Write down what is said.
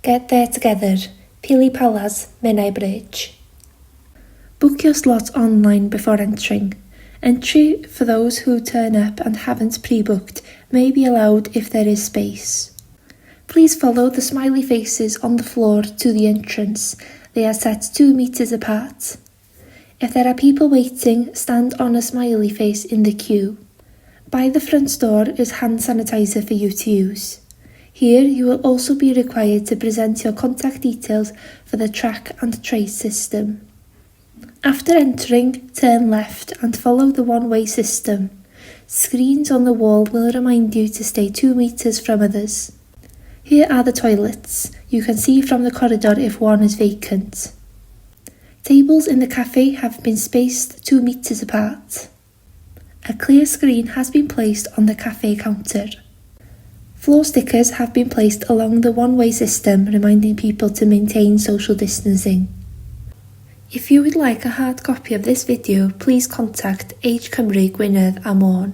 Get there together. Pili Palas, Menai Bridge. Book your slot online before entering. Entry for those who turn up and haven't pre-booked may be allowed if there is space. Please follow the smiley faces on the floor to the entrance. They are set 2 meters apart. If there are people waiting, stand on a smiley face in the queue. By the front door is hand sanitizer for you to use. Here you will also be required to present your contact details for the track and trace system. After entering, turn left and follow the one-way system. Screens on the wall will remind you to stay 2 meters from others. Here are the toilets. You can see from the corridor if one is vacant. Tables in the cafe have been spaced 2 meters apart. A clear screen has been placed on the cafe counter. Floor stickers have been placed along the one-way system, reminding people to maintain social distancing. If you would like a hard copy of this video, please contact Age Cymru Gwynedd am Môn.